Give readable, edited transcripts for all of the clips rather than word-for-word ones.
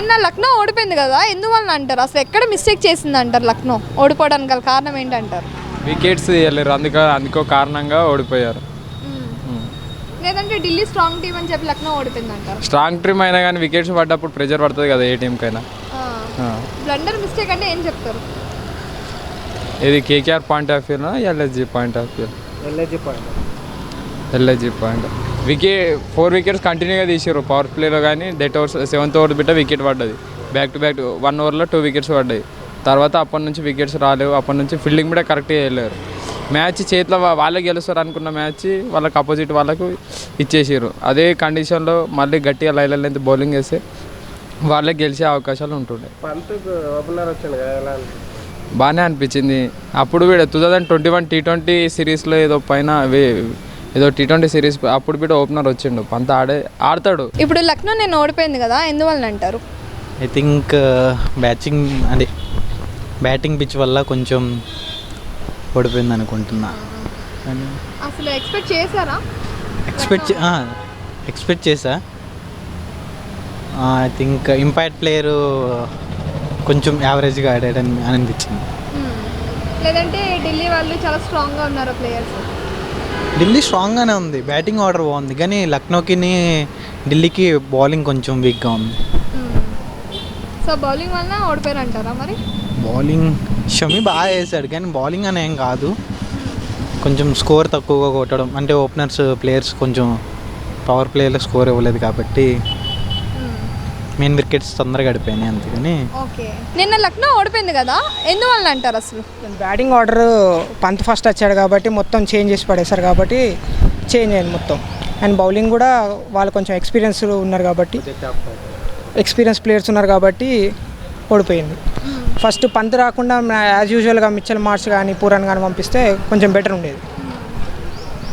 నిన్న లక్నో ఓడిపోయింది కదా, ఎందువల్ల అంటారు? అసలు ఎక్కడ మిస్టేక్ చేసింది అంటారు లక్నో ఓడిపోవడానికి గల కారణం ఏంటంటారు? వికెట్స్ తీయలేరు, అందుకో కారణంగా ఓడిపోయారు. లేదంటే ఢిల్లీ స్ట్రాంగ్ టీం అని చెప్పి లక్నో ఓడిపోయింది అంటారు? స్ట్రాంగ్ టీమ్ అయినా కానీ వికెట్స్ పడ్డప్పుడు ప్రెజర్ పడుతుంది కదా ఏ టీంకైనా. బ్లండర్ మిస్టేక్ అంటే ఏం చెప్తారు? ఇది కేకేఆర్ పాయింట్ ఆఫ్ వ్యూనా LSG point of view? LSG point 4 wickets కంటిన్యూగా తీసారు పవర్ ప్లేలో, కానీ డెట్ ఓవర్స్ 7th ఓవర్ బిట్ట వికెట్ పడ్డది. బ్యాక్ టు బ్యాక్ 1 ఓవర్లో 2 వికెట్స్ పడ్డాయి. తర్వాత అప్పటి నుంచి వికెట్స్ రాలేవు, అప్పటి నుంచి ఫీల్డింగ్ కూడా కరెక్ట్గా చేయలేరు. మ్యాచ్ చేతిలో వాళ్ళే గెలుస్తారు అనుకున్న మ్యాచ్ వాళ్ళకి అపోజిట్ వాళ్ళకు ఇచ్చేసారు. అదే కండిషన్లో మళ్ళీ గట్టిగా లైన్ లెంత్ బౌలింగ్ వేస్తే వాళ్ళే గెలిచే అవకాశాలు ఉంటుండే. బాగానే అనిపించింది. అప్పుడు కూడా 2021 T20 సిరీస్లో ఏదో T20 సిరీస్ అప్పుడు కూడా ఓపెనర్ వచ్చిండు, పంత ఆడతాడు. ఇప్పుడు లక్నో నేను ఓడిపోయింది కదా, ఎందువల్ల అంటారు? ఐ థింక్ బ్యాటింగ్ పిచ్ వల్ల కొంచెం ఓడిపోయింది అనుకుంటున్నా. అసలు ఎక్స్పెక్ట్ చేశారా? ఎక్స్పెక్ట్ చేసా. ఐ థింక్ ఇంపాక్ట్ ప్లేయరు కొంచెం యావరేజ్గా ఆడాడని అనిపించింది. లేదంటే ఢిల్లీ వాళ్ళు చాలా స్ట్రాంగ్గా ఉన్నారు ప్లేయర్స్? ఢిల్లీ స్ట్రాంగ్గానే ఉంది, బ్యాటింగ్ ఆర్డర్ బాగుంది, కానీ లక్నోకి ఢిల్లీకి బౌలింగ్ కొంచెం వీక్గా ఉంది. సో బౌలింగ్ వల్ల ఓడిపోయారు అంటారా? మరి బౌలింగ్ షమి బాగా వేసాడు, కానీ బౌలింగ్ అని ఏం కాదు, కొంచెం స్కోర్ తక్కువగా కొట్టడం, అంటే ఓపెనర్స్ ప్లేయర్స్ కొంచెం పవర్ ప్లేయర్లో స్కోర్ ఇవ్వలేదు కాబట్టి మెయిన్ వికెట్స్ తొందరగా గడిపోయినాయి అంతేగాని. ఓకే, నిన్న లక్నో ఓడిపోయింది కదా, ఎందువల్ల అంటారు? అసలు బ్యాటింగ్ ఆర్డర్ పంత్ ఫస్ట్ వచ్చాడు కాబట్టి మొత్తం చేంజ్ చేసి పడేశారు కాబట్టి చేంజ్ అయింది మొత్తం. అండ్ బౌలింగ్ కూడా వాళ్ళు కొంచెం ఎక్స్పీరియన్స్ ప్లేయర్స్ ఉన్నారు కాబట్టి ఓడిపోయింది. ఫస్ట్ పంత్ రాకుండా యాజ్ యూజువల్గా మిచెల్ మార్ష్ కానీ పూరన్ కానీ పంపిస్తే కొంచెం బెటర్ ఉండేది.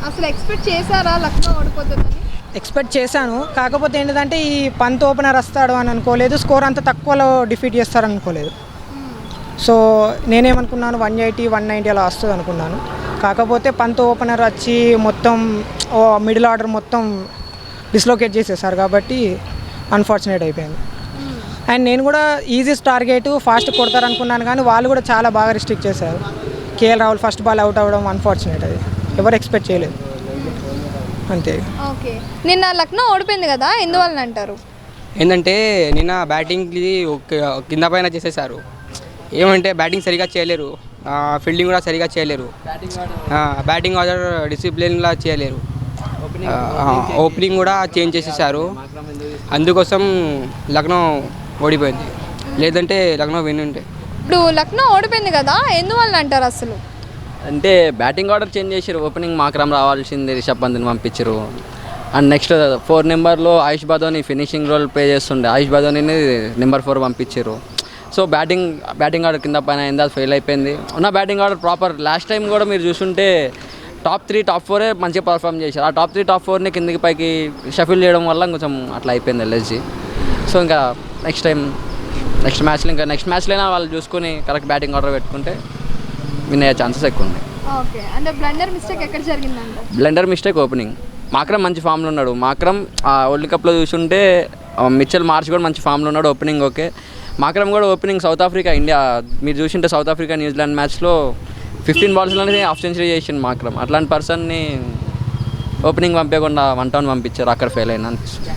అసలు ఎక్స్పెక్ట్ చేశారా లక్నో ఓడిపోతుందని? ఎక్స్పెక్ట్ చేశాను, కాకపోతే ఏంటంటే ఈ పంత్ ఓపెనర్ వస్తాడు అని అనుకోలేదు, స్కోర్ అంత తక్కువలో డిఫీట్ చేస్తారని అనుకోలేదు. సో నేనేమనుకున్నాను 180, 190 అలా వస్తుంది అనుకున్నాను. కాకపోతే పంత్ ఓపెనర్ వచ్చి మొత్తం మిడిల్ ఆర్డర్ మొత్తం డిస్లోకేట్ చేసేసారు కాబట్టి అన్ఫార్చునేట్ అయిపోయింది. అండ్ నేను కూడా ఈజీ టార్గెట్ ఫాస్ట్ కొడతారు అనుకున్నాను, కానీ వాళ్ళు కూడా చాలా బాగా రిస్ట్రిక్ట్ చేశారు. KL Rahul first ball out అవ్వడం అన్ఫార్చునేట్, అది ఎవరు ఎక్స్పెక్ట్ చేయలేదు అంతే. ఓకే, నిన్న లక్నో ఓడిపోయింది కదా, ఎందువల్ల అంటారు? ఏంటంటే నిన్న బ్యాటింగ్ కింద పైన చేసేసారు. ఏమంటే బ్యాటింగ్ సరిగా చేయలేరు, ఫీల్డింగ్ కూడా సరిగా చేయలేరు, బ్యాటింగ్ ఆర్డర్ డిసిప్లిన్లా చేయలేరు, ఓపెనింగ్ కూడా చేంజ్ చేసేసారు. అందుకోసం లక్నో ఓడిపోయింది, లేదంటే లక్నో విన్ ఉంటే. ఇప్పుడు లక్నో ఓడిపోయింది కదా, ఎందువల్ల అంటారు? అసలు అంటే బ్యాటింగ్ ఆర్డర్ చేంజ్ చేసారు. ఓపెనింగ్ మాక్రమ్ రావాల్సింది, రిషబ్ పంత్ని పంపించారు. అండ్ నెక్స్ట్ 4 నెంబర్లో ఆయుష్ బదోని ఫినిషింగ్ రోల్ ప్లే చేస్తుండే, ఆయుష్ బదోనిని నెంబర్ 4 పంపించారు. సో బ్యాటింగ్ ఆర్డర్ కింద పైన అయింది, అది ఫెయిల్ అయిపోయింది. ఉన్న batting order proper last time కూడా మీరు చూస్తుంటే టాప్ 3, టాప్ 4 మంచిగా పర్ఫామ్ చేశారు. ఆ టాప్ 3, టాప్ 4ని కిందకి పైకి షఫిల్ చేయడం వల్ల కొంచెం అట్లా అయిపోయింది ఎల్ఎస్జీ. సో ఇంకా నెక్స్ట్ మ్యాచ్లో వాళ్ళు చూసుకొని కరెక్ట్ బ్యాటింగ్ ఆర్డర్ పెట్టుకుంటే విన్ అయ్యే ఛాన్సెస్ ఎక్కువ ఉన్నాయి. ఓకే, అంటే బ్లండర్ మిస్టేక్ ఎక్కడ జరిగిందంటే? Blunder mistake opening. మాక్రమ్ మంచి ఫామ్లో ఉన్నాడు. మాక్రమ్ వరల్డ్ కప్లో చూసుంటే మిచెల్ మార్ష్ కూడా మంచి ఫామ్లో ఉన్నాడు. ఓపెనింగ్ ఓకే, మాక్రమ్ కూడా ఓపెనింగ్ సౌత్ ఆఫ్రికా ఇండియా మీరు చూసింటే సౌత్ ఆఫ్రికా న్యూజిలాండ్ మ్యాచ్లో 15 బాల్స్లోనే హాఫ్ సెంచరీ చేసిండు మాక్రమ్. అట్లాంటి పర్సన్ని ఓపెనింగ్ పంపించకుండా 1 టౌన్ పంపించారు, అక్కడ ఫెయిల్ అయినా అనిపిస్తుంది.